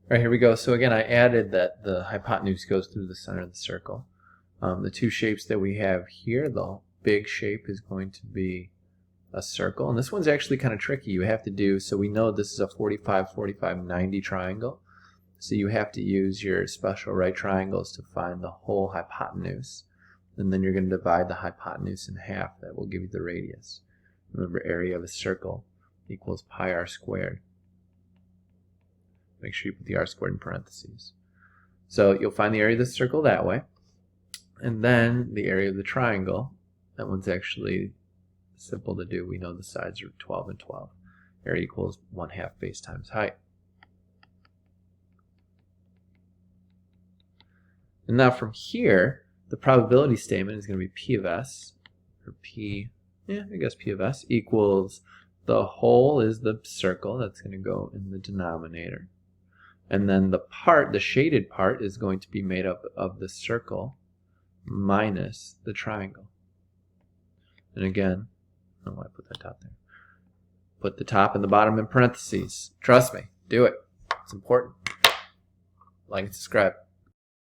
All right, here we go. So again, I added that the hypotenuse goes through the center of the circle. The two shapes that we have here, the big shape is going to be a circle, and this one's actually kind of tricky. You have to do, so we know this is a 45, 45, 90 triangle, so you have to use your special right triangles to find the whole hypotenuse, and then you're going to divide the hypotenuse in half. That will give you the radius. Remember, area of a circle equals pi r squared. Make sure you put the r squared in parentheses. So you'll find the area of the circle that way, and then the area of the triangle. That one's actually simple to do. We know the sides are 12 and 12. Area equals 1/2 base times height. And now from here, the probability statement is going to be P of S, or P, I guess P of S equals the whole is the circle. That's going to go in the denominator. And then the part, the shaded part, is going to be made up of the circle minus the triangle. And again, I don't want to put that top there. Put the top and the bottom in parentheses. Trust me, do it. It's important. Like and subscribe.